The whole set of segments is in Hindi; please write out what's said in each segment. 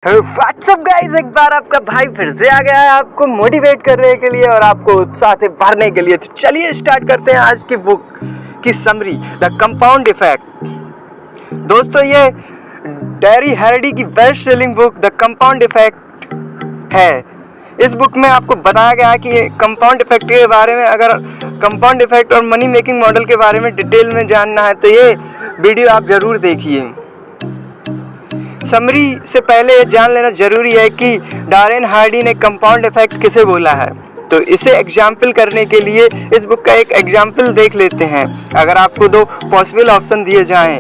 व्हाट्सअप गाइस, एक बार आपका भाई फिर से आ गया है आपको मोटिवेट करने के लिए और आपको उत्साह से भरने के लिए। तो चलिए स्टार्ट करते हैं आज की बुक की समरी, द कंपाउंड इफेक्ट। दोस्तों, ये डैरी हैरडी की best selling book the compound effect है। इस बुक में आपको बताया गया है कि कंपाउंड इफेक्ट के बारे में, अगर कंपाउंड इफेक्ट और मनी मेकिंग मॉडल के बारे में डिटेल में जानना है तो ये वीडियो आप ज़रूर देखिए। समरी से पहले ये जान लेना जरूरी है कि डैरेन हार्डी ने कंपाउंड इफेक्ट किसे बोला है। तो इसे एग्जाम्पल करने के लिए इस बुक का एक एग्जाम्पल देख लेते हैं। अगर आपको दो पॉसिबल ऑप्शन दिए जाएं,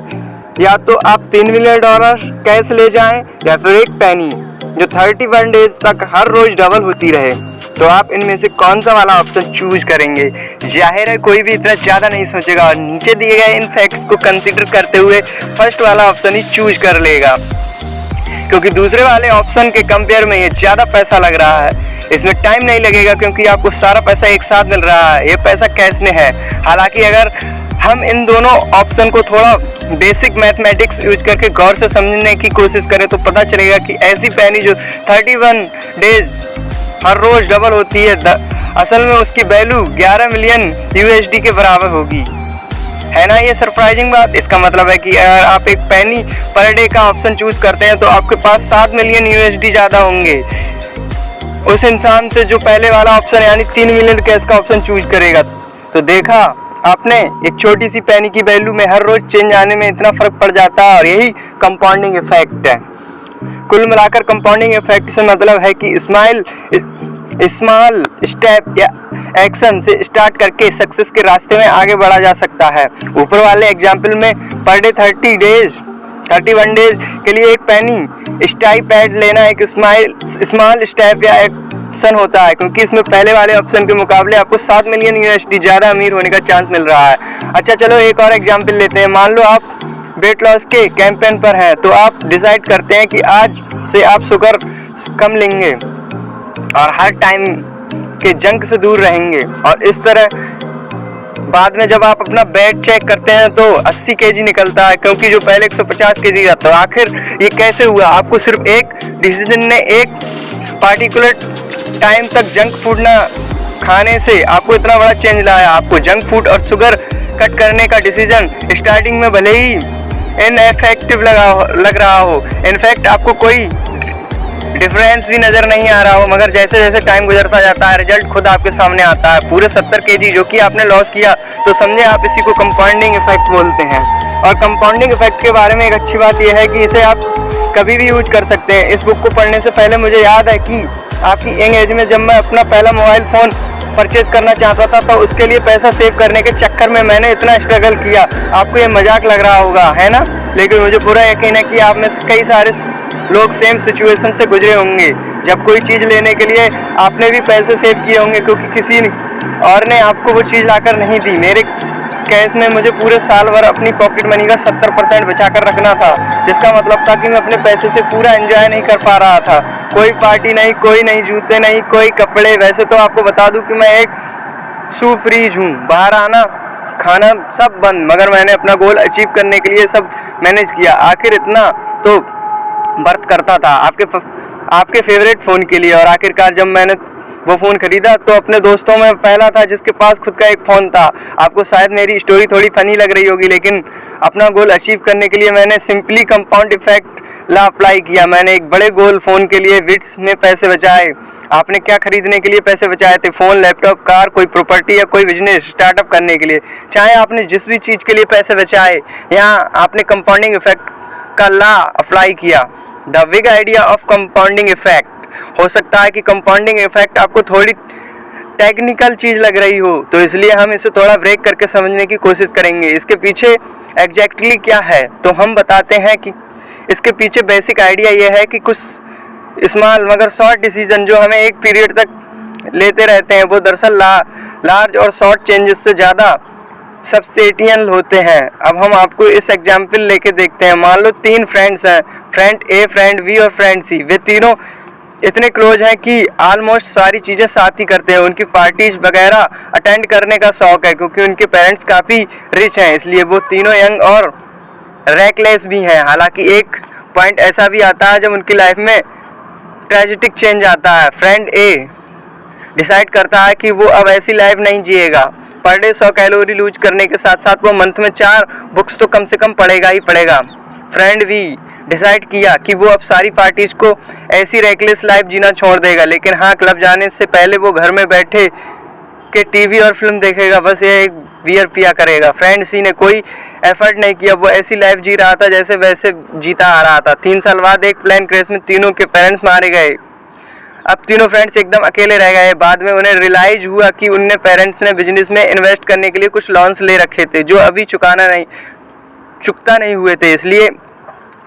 या तो आप $3 मिलियन कैश ले जाएं या फिर एक पेनी जो 31 डेज तक हर रोज डबल होती रहे, तो आप इनमें से कौन सा वाला ऑप्शन चूज करेंगे? जाहिर है कोई भी इतना ज़्यादा नहीं सोचेगा और नीचे दिए गए इन फैक्ट्स को कंसिडर करते हुए फर्स्ट वाला ऑप्शन ही चूज कर लेगा, क्योंकि दूसरे वाले ऑप्शन के कंपेयर में ये ज़्यादा पैसा लग रहा है। इसमें टाइम नहीं लगेगा क्योंकि आपको सारा पैसा एक साथ मिल रहा है। ये पैसा कैश में है। हालांकि अगर हम इन दोनों ऑप्शन को थोड़ा बेसिक मैथमेटिक्स यूज करके गौर से समझने की कोशिश करें तो पता चलेगा कि ऐसी पेनी जो 31 डेज हर रोज डबल होती है, असल में उसकी वैल्यू 11 मिलियन USD के बराबर होगी। है ना ये सरप्राइजिंग बात? इसका मतलब है कि अगर आप एक पेनी पर डे का ऑप्शन चूज करते हैं तो आपके पास 7 मिलियन USD ज़्यादा होंगे उस इंसान से जो पहले वाला ऑप्शन यानी 3 मिलियन कैश का ऑप्शन चूज करेगा। तो देखा आपने, एक छोटी सी पेनी की वैल्यू में हर रोज चेंज आने में इतना फर्क पड़ जाता है, और यही कंपाउंडिंग इफेक्ट है। कुल मिलाकर कंपाउंडिंग इफेक्ट से मतलब है कि स्मॉल स्टेप या एक्शन से स्टार्ट करके सक्सेस के रास्ते में आगे बढ़ा जा सकता है। ऊपर वाले एग्जाम्पल में पर डे 31 डेज के लिए एक पेनी स्टाई पैड लेना एक स्मॉल स्टेप या एक्शन होता है, क्योंकि इसमें पहले वाले ऑप्शन के मुकाबले आपको 7 मिलियन USD ज़्यादा अमीर होने का चांस मिल रहा है। अच्छा चलो एक और एग्जाम्पल लेते हैं। मान लो आप वेट लॉस के कैंपेन पर हैं, तो आप डिसाइड करते हैं कि आज से आप शुगर कम लेंगे और हर टाइम के जंक से दूर रहेंगे, और इस तरह बाद में जब आप अपना वेट चेक करते हैं तो 80 kg निकलता है, क्योंकि जो पहले 150 kg था। तो आखिर ये कैसे हुआ? आपको सिर्फ एक डिसीजन ने एक पार्टिकुलर टाइम तक जंक फूड ना खाने से आपको इतना बड़ा चेंज लाया। आपको जंक फूड और शुगर कट करने का डिसीजन स्टार्टिंग में भले ही इनएफेक्टिव लग रहा हो, इनफैक्ट आपको कोई डिफरेंस भी नज़र नहीं आ रहा हो, मगर जैसे जैसे टाइम गुजरता जाता है रिजल्ट खुद आपके सामने आता है। पूरे 70 kg जो कि आपने लॉस किया, तो समझे आप इसी को कंपाउंडिंग इफेक्ट बोलते हैं। और कंपाउंडिंग इफेक्ट के बारे में एक अच्छी बात यह है कि इसे आप कभी भी यूज कर सकते हैं। इस बुक को पढ़ने से पहले मुझे याद है कि आपकी यंग एज में जब मैं अपना पहला मोबाइल फ़ोन परचेज करना चाहता था, तो उसके लिए पैसा सेव करने के चक्कर में मैंने इतना स्ट्रगल किया। आपको ये मजाक लग रहा होगा, है ना? लेकिन मुझे पूरा यकीन है कि आप में से कई सारे लोग सेम सिचुएशन से गुजरे होंगे। जब कोई चीज़ लेने के लिए आपने भी पैसे सेव किए होंगे, क्योंकि किसी और ने आपको वो चीज़ लाकर नहीं दी। मेरे केस में मुझे पूरे साल भर अपनी पॉकेट मनी का 70% बचा कर रखना था, जिसका मतलब था कि मैं अपने पैसे से पूरा एंजॉय नहीं कर पा रहा था। कोई पार्टी नहीं, कोई नहीं जूते नहीं, कोई कपड़े। वैसे तो आपको बता दूं कि मैं एक शू फ्रीज हूँ, बाहर आना खाना सब बंद, मगर मैंने अपना गोल अचीव करने के लिए सब मैनेज किया। आखिर इतना तो बर्थ करता था आपके फेवरेट फ़ोन के लिए, और आखिरकार जब मैंने वो फ़ोन ख़रीदा तो अपने दोस्तों में पहला था जिसके पास खुद का एक फ़ोन था। आपको शायद मेरी स्टोरी थोड़ी फ़नी लग रही होगी, लेकिन अपना गोल अचीव करने के लिए मैंने सिंपली कंपाउंड इफेक्ट ला अप्लाई किया। मैंने एक बड़े गोल फ़ोन के लिए विट्स में पैसे बचाए। आपने क्या खरीदने के लिए पैसे बचाए थे? फ़ोन, लैपटॉप, कार, कोई प्रॉपर्टी या कोई बिजनेस स्टार्टअप करने के लिए। चाहे आपने जिस भी चीज़ के लिए पैसे बचाए, यहाँ आपने कंपाउंडिंग इफेक्ट का ला अप्लाई किया। The big idea of compounding effect. हो सकता है कि कंपाउंडिंग इफेक्ट आपको थोड़ी टेक्निकल चीज़ लग रही हो, तो इसलिए हम इसे थोड़ा ब्रेक करके समझने की कोशिश करेंगे। इसके पीछे एग्जैक्टली क्या है, तो हम बताते हैं कि इसके पीछे बेसिक आइडिया ये है कि कुछ स्मॉल मगर शॉर्ट डिसीजन जो हमें एक पीरियड तक लेते रहते हैं, वो दरअसल लार्ज और शॉर्ट चेंजेस से ज़्यादा सब्सटेंशियल होते हैं। अब हम आपको इस एग्जाम्पल लेके देखते हैं। मान लो 3 फ्रेंड्स हैं, फ्रेंड ए, फ्रेंड बी और फ्रेंड सी। वे तीनों इतने क्लोज हैं कि ऑलमोस्ट सारी चीज़ें साथ ही करते हैं। उनकी पार्टीज वगैरह अटेंड करने का शौक़ है, क्योंकि उनके पेरेंट्स काफ़ी रिच हैं, इसलिए वो तीनों यंग और रैकलेस भी हैं। हालांकि एक पॉइंट ऐसा भी आता है जब उनकी लाइफ में ट्रेजिटिक चेंज आता है। फ्रेंड ए डिसाइड करता है कि वो अब ऐसी लाइफ नहीं जिएगा। पर डे 100 कैलोरी लूज करने के साथ साथ वो मंथ में 4 बुक्स तो कम से कम पढ़ेगा ही पढ़ेगा। फ्रेंड वी डिसाइड किया कि वो अब सारी पार्टीज को ऐसी रेकलेस लाइफ जीना छोड़ देगा, लेकिन हाँ, क्लब जाने से पहले वो घर में बैठे के टीवी और फिल्म देखेगा, बस ये एक बियर पिया करेगा। फ्रेंड सी ने कोई एफर्ट नहीं किया, वो ऐसी लाइफ जी रहा था जैसे वैसे जीता आ रहा था। 3 साल बाद एक प्लेन क्रैश में तीनों के पेरेंट्स मारे गए। अब तीनों फ्रेंड्स एकदम अकेले रह गए। बाद में उन्हें रियलाइज हुआ कि उनने पेरेंट्स ने बिजनेस में इन्वेस्ट करने के लिए कुछ लोन्स ले रखे थे जो अभी चुकता नहीं हुए थे, इसलिए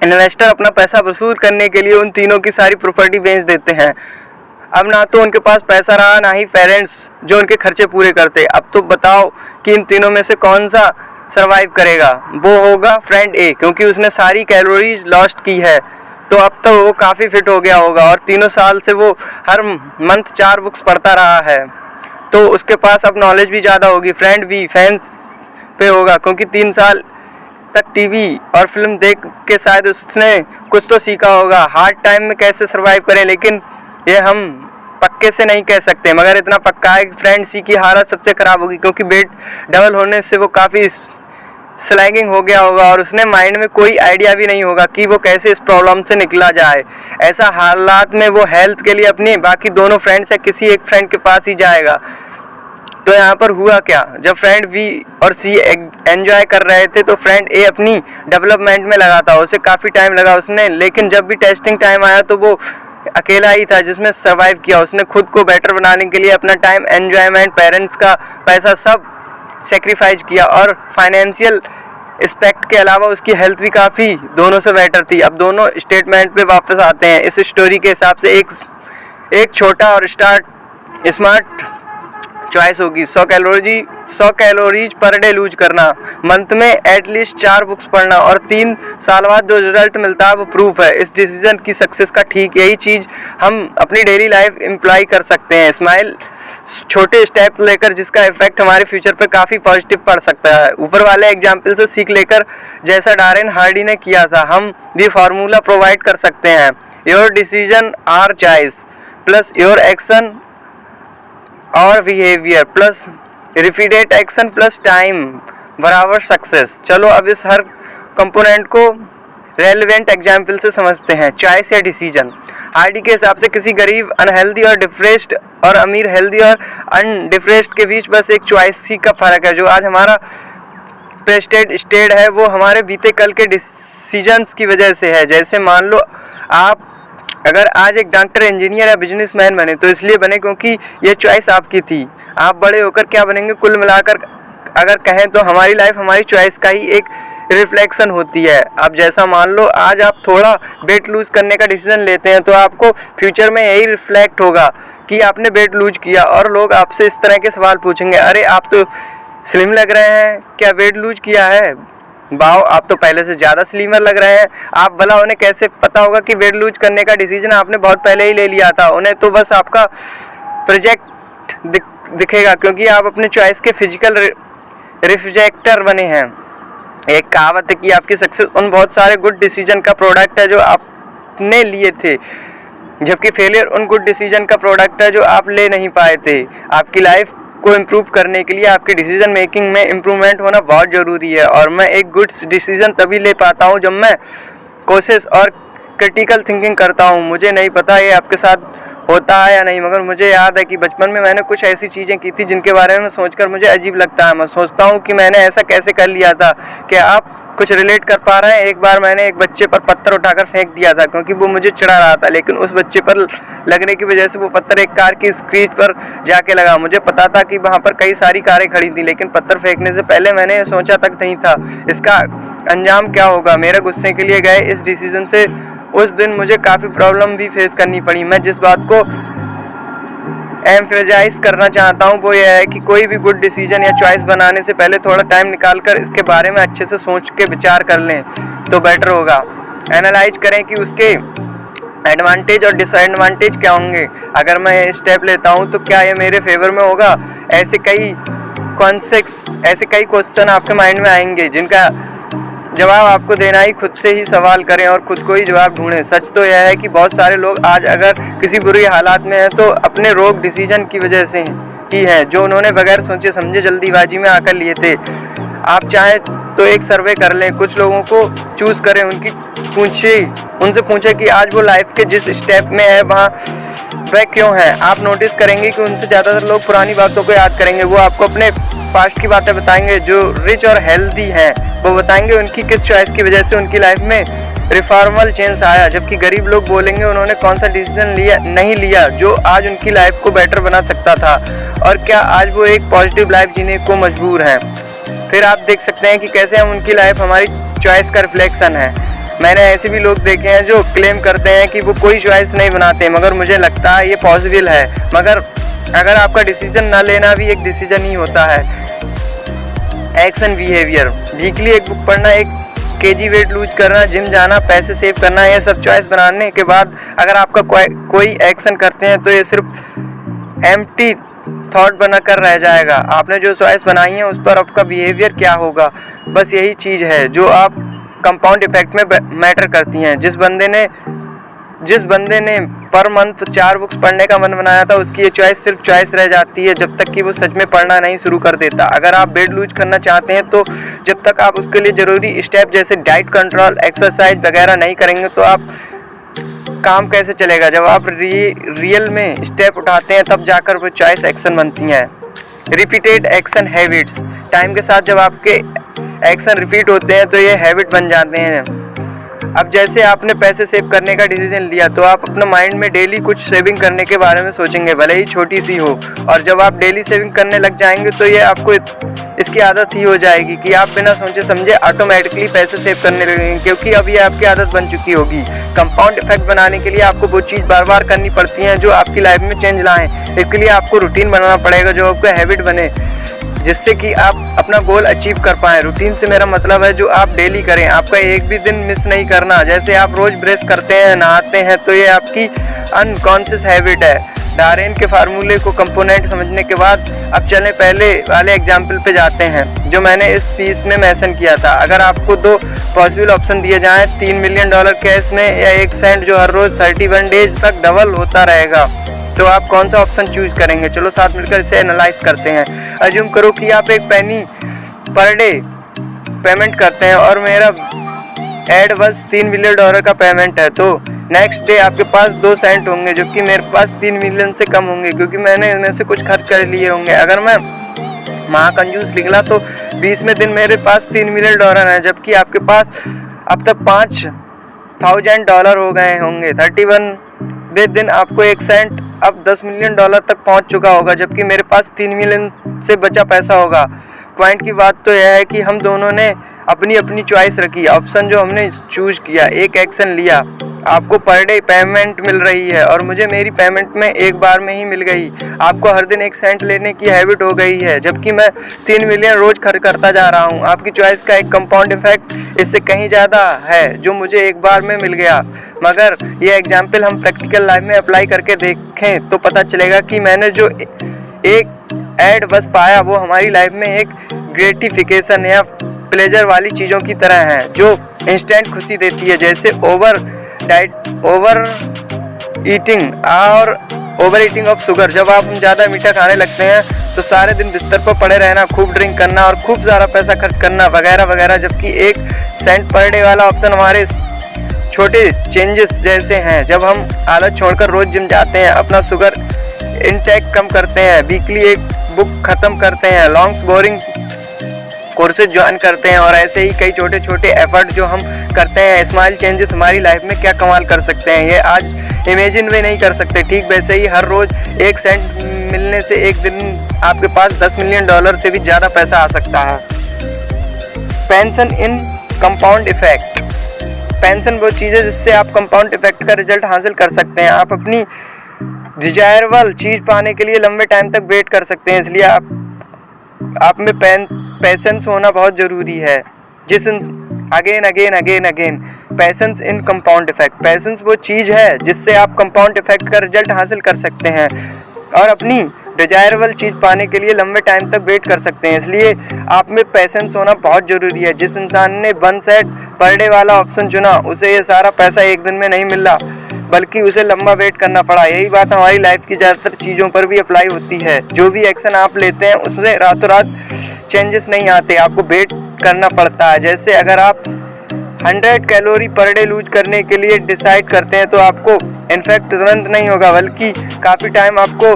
इन्वेस्टर अपना पैसा वसूल करने के लिए उन तीनों की सारी प्रॉपर्टी बेच देते हैं। अब ना तो उनके पास पैसा रहा, ना ही पेरेंट्स जो उनके खर्चे पूरे करते। अब तो बताओ कि इन तीनों में से कौन सा सरवाइव करेगा। वो होगा फ्रेंड ए, क्योंकि उसने सारी कैलोरीज लॉस्ट की है, तो अब तो वो काफ़ी फिट हो गया होगा और 3 साल से वो हर मंथ 4 बुक्स पढ़ता रहा है, तो उसके पास अब नॉलेज भी ज़्यादा होगी। फ्रेंड बी फैंस पे होगा, क्योंकि 3 साल तक टीवी और फिल्म देख के शायद उसने कुछ तो सीखा होगा हार्ड टाइम में कैसे सरवाइव करें, लेकिन ये हम पक्के से नहीं कह सकते। मगर इतना पक्का है कि फ्रेंड सी की हालत सबसे ख़राब होगी, क्योंकि वेट डबल होने से वो काफ़ी स्लैगिंग हो गया होगा और उसने माइंड में कोई आइडिया भी नहीं होगा कि वो कैसे इस प्रॉब्लम से निकला जाए। ऐसा हालात में वो हेल्थ के लिए अपनी बाकी दोनों फ्रेंड्स या किसी एक फ्रेंड के पास ही जाएगा। तो यहाँ पर हुआ क्या, जब फ्रेंड वी और सी एंजॉय कर रहे थे तो फ्रेंड ए अपनी डेवलपमेंट में लगा था। उसे काफ़ी टाइम लगा उसने, लेकिन जब भी टेस्टिंग टाइम आया तो वो अकेला ही था जिसमें सर्वाइव किया। उसने खुद को बेटर बनाने के लिए अपना टाइम, एंजॉयमेंट, पेरेंट्स का पैसा सब सेक्रीफाइस किया और फाइनेंशियल एस्पेक्ट के अलावा उसकी हेल्थ भी काफ़ी दोनों से बेटर थी। अब दोनों स्टेटमेंट पे वापस आते हैं। इस स्टोरी के हिसाब से एक छोटा और स्मार्ट चॉइस होगी। 100 कैलोरीज पर डे लूज करना, मंथ में एटलीस्ट 4 बुक्स पढ़ना और 3 साल बाद जो रिजल्ट मिलता है वो प्रूफ है इस डिसीजन की सक्सेस का। ठीक यही चीज़ हम अपनी डेली लाइफ इम्प्लाई कर सकते हैं। स्माइल छोटे स्टेप लेकर जिसका इफेक्ट हमारे फ्यूचर पे काफ़ी पॉजिटिव पड़ सकता है। ऊपर वाले एग्जाम्पल से सीख लेकर जैसा डारेन हार्डी ने किया था, हम भी फार्मूला प्रोवाइड कर सकते हैं। Your decision or choice plus your action और behaviour plus repeated action plus time बराबर सक्सेस। चलो अब इस हर कंपोनेंट को रेलेवेंट एग्जाम्पल से समझते हैं। चॉइस या डिसीजन, हार्डी के हिसाब से किसी गरीब अनहेल्दी और डिप्रेस्ड और अमीर हेल्दी और अनडिप्रेस्ड के बीच बस एक चॉइस ही का फ़र्क है। जो आज हमारा प्रेस्टेड स्टेट है वो हमारे बीते कल के डिसीजंस की वजह से है। जैसे मान लो आप अगर आज एक डॉक्टर, इंजीनियर या बिजनेसमैन बने तो इसलिए बने क्योंकि ये चॉइस आपकी थी। आप बड़े होकर क्या बनेंगे, कुल मिलाकर अगर कहें तो हमारी लाइफ हमारी चॉइस का ही एक रिफ्लेक्शन होती है। अब जैसा मान लो आज आप थोड़ा वेट लूज करने का डिसीजन लेते हैं तो आपको फ्यूचर में यही रिफ्लेक्ट होगा कि आपने वेट लूज किया और लोग आपसे इस तरह के सवाल पूछेंगे, अरे आप तो स्लिम लग रहे हैं, क्या वेट लूज किया है? वाओ, आप तो पहले से ज़्यादा स्लीमर लग रहे हैं। आप भला उन्हें कैसे पता होगा कि वेट लूज करने का डिसीजन आपने बहुत पहले ही ले लिया था? उन्हें तो बस आपका प्रोजेक्ट दिखेगा क्योंकि आप अपने चॉइस के फिजिकल रिफ्लेक्टर बने हैं। एक कहावत है कि आपकी सक्सेस उन बहुत सारे गुड डिसीजन का प्रोडक्ट है जो आपने लिए थे, जबकि फेलियर उन गुड डिसीजन का प्रोडक्ट है जो आप ले नहीं पाए थे। आपकी लाइफ को इम्प्रूव करने के लिए आपके डिसीजन मेकिंग में इम्प्रूवमेंट होना बहुत ज़रूरी है और मैं एक गुड डिसीजन तभी ले पाता हूँ जब मैं कोशिश और क्रिटिकल थिंकिंग करता हूँ। मुझे नहीं पता ये आपके साथ होता है या नहीं, मगर मुझे याद है कि बचपन में मैंने कुछ ऐसी चीज़ें की थी जिनके बारे में सोचकर मुझे अजीब लगता है। मैं सोचता हूँ कि मैंने ऐसा कैसे कर लिया था। क्या आप कुछ रिलेट कर पा रहे हैं? एक बार मैंने एक बच्चे पर पत्थर उठाकर फेंक दिया था क्योंकि वो मुझे चिढ़ा रहा था, लेकिन उस बच्चे पर लगने की वजह से वो पत्थर एक कार की स्क्रीच पर जाके लगा। मुझे पता था कि वहाँ पर कई सारी कारें खड़ी थी, लेकिन पत्थर फेंकने से पहले मैंने सोचा तक नहीं था इसका अंजाम क्या होगा। मेरे गुस्से के लिए गए इस डिसीजन से उस दिन मुझे काफ़ी प्रॉब्लम भी फेस करनी पड़ी। मैं जिस बात को एम्फेसाइज करना चाहता हूँ वो यह है कि कोई भी गुड डिसीजन या चॉइस बनाने से पहले थोड़ा टाइम निकालकर इसके बारे में अच्छे से सोच के विचार कर लें तो बेटर होगा। एनालाइज करें कि उसके एडवांटेज और डिसएडवांटेज क्या होंगे। अगर मैं ये स्टेप लेता हूँ तो क्या ये मेरे फेवर में होगा? ऐसे कई क्वेश्चन आपके माइंड में आएंगे जिनका जवाब आपको देना ही खुद से ही सवाल करें और खुद को ही जवाब ढूंढें। सच तो यह है कि बहुत सारे लोग आज अगर किसी बुरी हालात में हैं तो अपने रोग डिसीजन की वजह से ही है, जो उन्होंने बगैर सोचे समझे जल्दीबाजी में आकर लिए थे। आप चाहें तो एक सर्वे कर लें, कुछ लोगों को चूज़ करें, उनसे पूछें कि आज वो लाइफ के जिस स्टेप में है वहाँ वह क्यों है। आप नोटिस करेंगे कि उनसे ज़्यादातर लोग पुरानी बातों को याद करेंगे। वो आपको अपने पास्ट की बातें बताएंगे। जो रिच और हेल्दी हैं वो बताएंगे उनकी किस चॉइस की वजह से उनकी लाइफ में रिफॉर्मल चेंज आया, जबकि गरीब लोग बोलेंगे उन्होंने कौन सा डिसीजन नहीं लिया जो आज उनकी लाइफ को बेटर बना सकता था, और क्या आज वो एक पॉजिटिव लाइफ जीने को मजबूर हैं। फिर आप देख सकते हैं कि कैसे हम उनकी लाइफ हमारी चॉइस का रिफ्लेक्शन है। मैंने ऐसे भी लोग देखे हैं जो क्लेम करते हैं कि वो कोई चॉइस नहीं बनाते, मगर मुझे लगता है ये पॉसिबल है। मगर अगर आपका डिसीजन ना लेना भी एक डिसीजन ही होता है। एक्शन बिहेवियर, वीकली एक बुक पढ़ना, 1 kg वेट लूज करना, जिम जाना, पैसे सेव करना, ये सब चॉइस बनाने के बाद अगर आपका कोई एक्शन करते हैं तो ये सिर्फ एम्प्टी थॉट बनाकर रह जाएगा। आपने जो चॉइस बनाई है उस पर आपका बिहेवियर क्या होगा, बस यही चीज़ है जो आप कंपाउंड इफेक्ट में मैटर करती हैं। जिस बंदे ने पर मंथ 4 बुक्स पढ़ने का मन बनाया था, उसकी ये चॉइस सिर्फ चॉइस रह जाती है जब तक कि वो सच में पढ़ना नहीं शुरू कर देता। अगर आप वेट लूज करना चाहते हैं तो जब तक आप उसके लिए ज़रूरी स्टेप जैसे डाइट कंट्रोल, एक्सरसाइज वगैरह नहीं करेंगे तो आप काम कैसे चलेगा। जब आप रियल में स्टेप उठाते हैं तब जाकर वो चॉइस एक्शन बनती हैं। रिपीटेड एक्शन हैबिट्स, टाइम के साथ जब आपके एक्शन रिपीट होते हैं तो ये हैबिट बन जाते हैं। अब जैसे आपने पैसे सेव करने का डिसीजन लिया तो आप अपने माइंड में डेली कुछ सेविंग करने के बारे में सोचेंगे, भले ही छोटी सी हो। और जब आप डेली सेविंग करने लग जाएंगे तो ये आपको इसकी आदत ही हो जाएगी कि आप बिना सोचे समझे ऑटोमेटिकली पैसे सेव करने लगेंगे, क्योंकि अब ये आपकी आदत बन चुकी होगी। कंपाउंड इफेक्ट बनाने के लिए आपको वो चीज़ बार बार करनी पड़ती हैं जो आपकी लाइफ में चेंज लाएँ। इसके लिए आपको रूटीन बनाना पड़ेगा जो आपका हैबिट बने, जिससे कि आप अपना गोल अचीव कर पाएँ। रूटीन से मेरा मतलब है जो आप डेली करें, आपका एक भी दिन मिस नहीं करना। जैसे आप रोज़ ब्रश करते हैं, नहाते हैं, तो ये आपकी अनकॉन्शियस हैबिट है। डारेन के फार्मूले को कंपोनेंट समझने के बाद अब चलें पहले वाले एग्जाम्पल पे जाते हैं जो मैंने इस पीस में मेंशन किया था। अगर आपको 2 पॉसिबल ऑप्शन दिए जाएँ, $3 मिलियन कैश में या 1 सेंट जो हर रोज़ 31 डेज तक डबल होता रहेगा, तो आप कौन सा ऑप्शन चूज करेंगे। चलो साथ मिलकर इसे एनालाइज करते हैं। अज्यूम करो कि आप 1 पेनी पर डे पेमेंट करते हैं और मेरा एड बस $3 मिलियन का पेमेंट है, तो नेक्स्ट डे आपके पास 2 सेंट होंगे, जबकि मेरे पास 3 मिलियन से कम होंगे क्योंकि मैंने इनमें से कुछ खर्च कर लिए होंगे। अगर मैं महाकंजूस निकला तो 20वें दिन मेरे पास $3 मिलियन है, जबकि आपके पास अब तक $5,000 हो गए होंगे। 31वें दिन आपको 1 सेंट अब $10 मिलियन तक पहुंच चुका होगा, जबकि मेरे पास 3 मिलियन से बचा पैसा होगा। पॉइंट की बात तो यह है कि हम दोनों ने अपनी अपनी चॉइस रखी, ऑप्शन जो हमने चूज किया, एक एक्शन लिया। आपको पर डे पेमेंट मिल रही है और मुझे मेरी पेमेंट में एक बार में ही मिल गई। आपको हर दिन 1 सेंट लेने की हैबिट हो गई है, जबकि मैं 3 मिलियन रोज खर्च करता जा रहा हूँ। आपकी चॉइस का एक कंपाउंड इफेक्ट इससे कहीं ज़्यादा है जो मुझे एक बार में मिल गया। मगर ये एग्जाम्पल हम प्रैक्टिकल लाइफ में अप्लाई करके देखें तो पता चलेगा कि मैंने जो एक एड बस पाया वो हमारी लाइफ में एक ग्रेटिफिकेशन या प्लेजर वाली चीज़ों की तरह है जो इंस्टेंट खुशी देती है, जैसे ओवर ईटिंग ऑफ शुगर। जब आप ज़्यादा मीठा खाने लगते हैं तो सारे दिन बिस्तर पर पड़े रहना, खूब ड्रिंक करना और खूब ज़्यादा पैसा खर्च करना वगैरह वगैरह, जबकि 1 सेंट पर डे वाला ऑप्शन हमारे छोटे चेंजेस जैसे हैं। जब हम आलस छोड़कर रोज़ जिम जाते हैं, अपना शुगर इंटेक कम करते हैं, वीकली 1 बुक ख़त्म करते हैं, लॉन्ग बोरिंग कोर्सेज ज्वाइन करते हैं और ऐसे ही कई छोटे छोटे एफर्ट जो हम करते हैं, स्मॉल चेंजेस हमारी लाइफ में क्या कमाल कर सकते हैं, ये आज इमेजिन भी नहीं कर सकते। ठीक वैसे ही हर रोज़ 1 सेंट मिलने से एक दिन आपके पास $10 मिलियन से भी ज़्यादा पैसा आ सकता है। पेंशन इन कंपाउंड इफेक्ट। पेंशन वो चीज़ है जिससे आप कंपाउंड इफेक्ट का रिजल्ट हासिल कर सकते हैं। आप अपनी डिजायरेबल चीज़ पाने के लिए लंबे टाइम तक वेट कर सकते हैं, इसलिए आप में पेशेंस होना बहुत ज़रूरी है। अगेन पेशेंस इन कंपाउंड इफेक्ट। पेशेंस वो चीज़ है जिससे आप कंपाउंड इफेक्ट का रिजल्ट हासिल कर सकते हैं और अपनी डिजायरेबल चीज़ पाने के लिए लंबे टाइम तक वेट कर सकते हैं। इसलिए आप में पेशेंस होना बहुत ज़रूरी है। जिस इंसान ने 1 सेट पर डे वाला ऑप्शन चुना उसे ये सारा पैसा एक दिन में नहीं मिला, बल्कि उसे लंबा वेट करना पड़ा। यही बात हमारी लाइफ की ज़्यादातर चीज़ों पर भी अप्लाई होती है। जो भी एक्शन आप लेते हैं उसमें रातों रात चेंजेस नहीं आते, आपको वेट करना पड़ता है। जैसे अगर आप 100 कैलोरी पर डे लूज करने के लिए डिसाइड करते हैं तो आपको इनफैक्ट तुरंत नहीं होगा, बल्कि काफ़ी टाइम आपको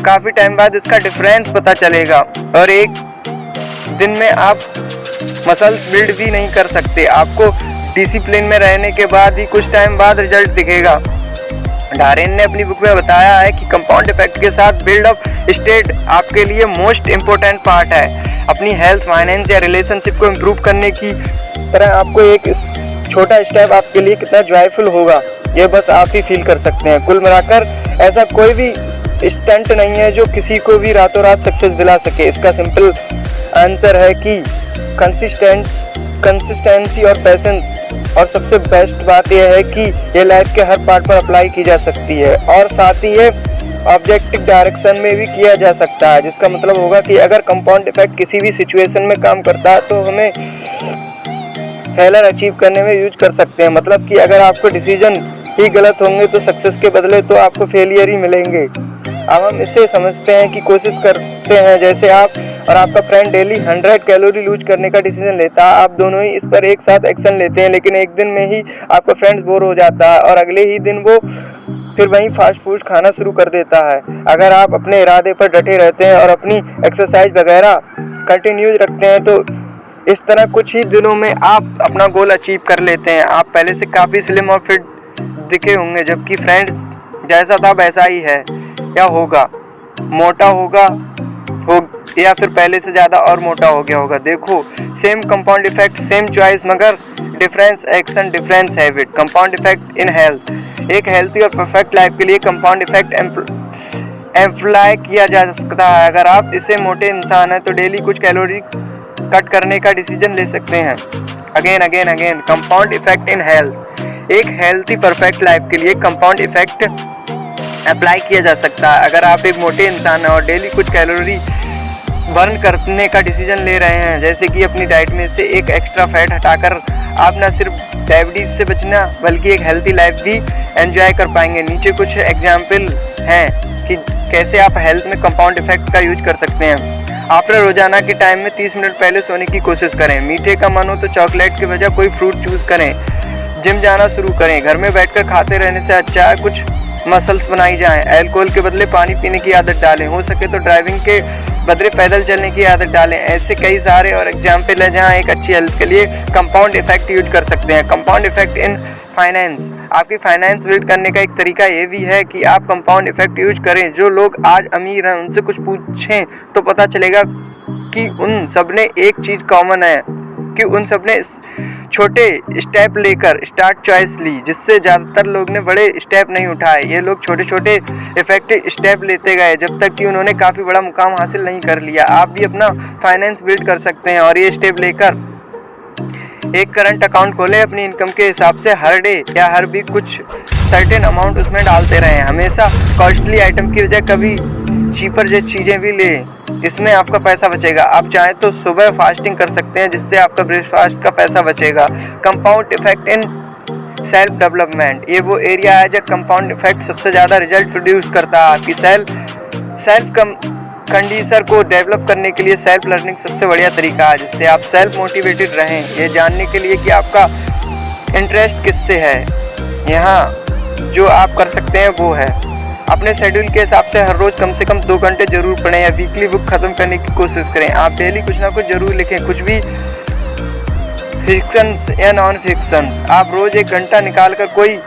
काफ़ी टाइम बाद इसका डिफरेंस पता चलेगा। और एक दिन में आप मसल्स बिल्ड भी नहीं कर सकते। आपको डिसिप्लिन में रहने के बाद ही कुछ टाइम बाद रिजल्ट दिखेगा। डारेन ने अपनी बुक में बताया है कि कंपाउंड इफेक्ट के साथ बिल्ड अप स्टेट आपके लिए मोस्ट इम्पोर्टेंट पार्ट है। अपनी हेल्थ, फाइनेंस या रिलेशनशिप को इम्प्रूव करने की तरह आपको एक छोटा स्टेप आपके लिए कितना जॉयफुल होगा ये बस आप ही फील कर सकते हैं। कुल मिलाकर ऐसा कोई भी स्टंट नहीं है जो किसी को भी रातों रात सक्सेस दिला सके। इसका सिंपल आंसर है कि कंसिस्टेंसी और पेशेंस। और सबसे बेस्ट बात यह है कि ये लाइफ के हर पार्ट पर अप्लाई की जा सकती है और साथ ही ये ऑब्जेक्टिव डायरेक्शन में भी किया जा सकता है, जिसका मतलब होगा कि अगर कंपाउंड इफेक्ट किसी भी सिचुएशन में काम करता है तो हमें फेलर अचीव करने में यूज कर सकते हैं। मतलब कि अगर आपको डिसीजन ही गलत होंगे तो सक्सेस के बदले तो आपको फेलियर ही मिलेंगे। अब हम इसे समझते हैं कि कोशिश करते हैं जैसे आप और आपका फ्रेंड डेली 100 कैलोरी लूज करने का डिसीजन लेता है। आप दोनों ही इस पर एक साथ एक्शन लेते हैं, लेकिन एक दिन में ही आपका फ्रेंड बोर हो जाता है और अगले ही दिन वो फिर वहीं फास्ट फूड खाना शुरू कर देता है। अगर आप अपने इरादे पर डटे रहते हैं और अपनी एक्सरसाइज वगैरह कंटिन्यूज रखते हैं तो इस तरह कुछ ही दिनों में आप अपना गोल अचीव कर लेते हैं। आप पहले से काफ़ी स्लिम और फिट दिखे होंगे, जबकि फ्रेंड जैसा था वैसा ही है या होगा, मोटा होगा या फिर पहले से ज़्यादा और मोटा हो गया होगा। देखो, same compound effect, same choice, मगर difference action, difference habit. Compound effect in health. एक हेल्थी और परफेक्ट लाइफ के लिए कंपाउंड इफेक्ट एम्प्लॉय किया जा सकता है। अगर आप इसे मोटे इंसान हैं तो डेली कुछ कैलोरी कट करने का डिसीजन ले सकते हैं। Again compound effect in health. एक हेल्थी परफेक्ट लाइफ के लिए कंपाउंड इफेक्ट अप्लाई किया जा सकता है। अगर आप एक मोटे इंसान हैं और डेली कुछ कैलोरी बर्न करने का डिसीजन ले रहे हैं, जैसे कि अपनी डाइट में से एक एक्स्ट्रा फैट हटाकर आप न सिर्फ डायबिटीज़ से बचना बल्कि एक हेल्थी लाइफ भी एंजॉय कर पाएंगे। नीचे कुछ एग्जाम्पल हैं कि कैसे आप हेल्थ में कंपाउंड इफेक्ट का यूज कर सकते हैं। आप रोजाना के टाइम में 30 मिनट पहले सोने की कोशिश करें। मीठे का मन हो तो चॉकलेट के बजाय कोई फ्रूट चूज़ करें। जिम जाना शुरू करें। घर में बैठकर खाते रहने से अच्छा है कुछ मसल्स बनाई जाएं। अल्कोहल के बदले पानी पीने की आदत डालें। हो सके तो ड्राइविंग के बदले पैदल चलने की आदत डालें। ऐसे कई सारे और एग्जाम्पल हैं जहां एक अच्छी हेल्थ के लिए कंपाउंड इफेक्ट यूज कर सकते हैं। Compound effect in finance. आपकी फाइनेंस बिल्ड करने का एक तरीका ये भी है कि आप कंपाउंड इफेक्ट यूज करें। जो लोग आज अमीर हैं उनसे कुछ पूछें तो पता चलेगा कि उन सब ने एक चीज़ कॉमन है कि उन सब ने छोटे स्टेप लेकर स्टार्ट चॉइस ली, जिससे ज़्यादातर लोग ने बड़े स्टेप नहीं उठाए। ये लोग छोटे छोटे इफेक्टिव स्टेप लेते गए जब तक कि उन्होंने काफ़ी बड़ा मुकाम हासिल नहीं कर लिया। आप भी अपना फाइनेंस बिल्ड कर सकते हैं और ये स्टेप लेकर एक करंट अकाउंट खोलें। अपनी इनकम के हिसाब से हर डे या हर वीक कुछ सर्टेन अमाउंट उसमें डालते रहें। हमेशा कॉस्टली आइटम की बजाय कभी चीपर जो चीज़ें भी लें, इसमें आपका पैसा बचेगा। आप चाहें तो सुबह फास्टिंग कर सकते हैं जिससे आपका ब्रेकफास्ट का पैसा बचेगा। Compound effect in self development. ये वो एरिया है जहाँ कंपाउंड इफेक्ट सबसे ज़्यादा रिजल्ट प्रोड्यूस करता है। आपकी सेल्फ कंडीशन को डेवलप करने के लिए सेल्फ लर्निंग सबसे बढ़िया तरीका है, जिससे आप सेल्फ मोटिवेटेड रहें। ये जानने के लिए कि आपका इंटरेस्ट किससे है, यहाँ जो आप कर सकते हैं वो है अपने शेड्यूल के हिसाब से हर रोज़ कम से कम 2 घंटे जरूर पढ़ें या वीकली बुक ख़त्म करने की कोशिश करें। आप डेली कुछ ना कुछ जरूर लिखें, कुछ भी फिक्शंस या नॉन फिक्शंस। आप रोज़ 1 घंटा निकाल कर कोई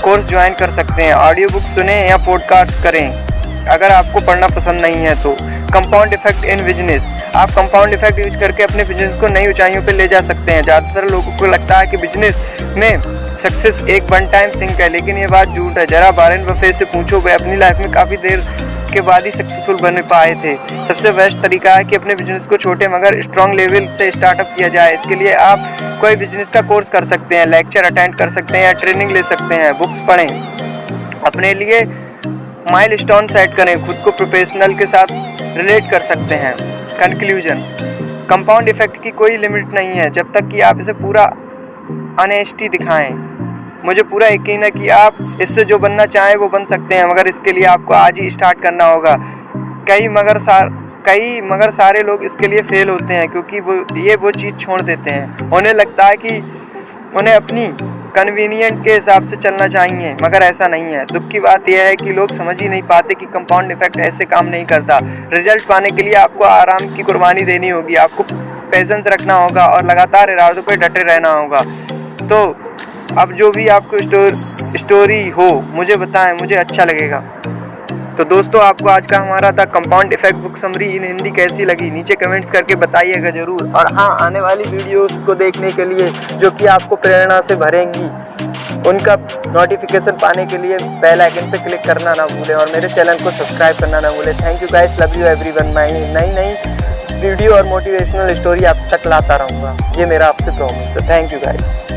कोर्स ज्वाइन कर सकते हैं। ऑडियो बुक सुने या पॉडकास्ट करें अगर आपको पढ़ना पसंद नहीं है तो। Compound effect in business. आप कंपाउंड इफेक्ट यूज करके अपने बिजनेस को नई ऊंचाइयों पर ले जा सकते हैं। ज़्यादातर लोगों को लगता है कि बिजनेस में सक्सेस एक वन टाइम थिंग है, लेकिन ये बात झूठ है। जरा वॉरेन बफेट से पूछो, वे अपनी लाइफ में काफ़ी देर के बाद ही सक्सेसफुल बन पाए थे। सबसे बेस्ट तरीका है कि अपने बिजनेस को छोटे मगर स्ट्रॉन्ग लेवल से स्टार्टअप किया जाए। इसके लिए आप कोई बिजनेस का कोर्स कर सकते हैं, लेक्चर अटेंड कर सकते हैं या ट्रेनिंग ले सकते हैं, बुक्स पढ़ें, अपने लिए माइलस्टोन सेट करें, खुद को प्रोफेशनल के साथ रिलेट कर सकते हैं। कंक्लूजन, कंपाउंड इफेक्ट की कोई लिमिट नहीं है जब तक कि आप इसे पूरा ऑनेस्टी दिखाएं। मुझे पूरा यकीन है कि आप इससे जो बनना चाहें वो बन सकते हैं, मगर इसके लिए आपको आज ही स्टार्ट करना होगा। मगर सारे लोग इसके लिए फेल होते हैं क्योंकि वो चीज़ छोड़ देते हैं। उन्हें लगता है कि उन्हें अपनी कन्वीनियंट के हिसाब से चलना चाहिए, मगर ऐसा नहीं है। दुख की बात यह है कि लोग समझ ही नहीं पाते कि कंपाउंड इफेक्ट ऐसे काम नहीं करता। रिजल्ट पाने के लिए आपको आराम की कुर्बानी देनी होगी, आपको पेशेंस रखना होगा और लगातार इरादों पर डटे रहना होगा। तो अब जो भी आपको स्टोरी हो मुझे बताएं, मुझे अच्छा लगेगा। तो दोस्तों, आपको आज का हमारा the compound effect book summary इन हिंदी कैसी लगी नीचे कमेंट्स करके बताइएगा ज़रूर। और हाँ, आने वाली वीडियोस को देखने के लिए जो कि आपको प्रेरणा से भरेंगी, उनका नोटिफिकेशन पाने के लिए बेल आइकन पे क्लिक करना ना भूलें और मेरे चैनल को सब्सक्राइब करना ना भूलें। Thank you guys, love you everyone. मैं नई वीडियो और मोटिवेशनल स्टोरी आप तक लाता रहूँगा, ये मेरा आपसे प्रॉमिस है। Thank you guys.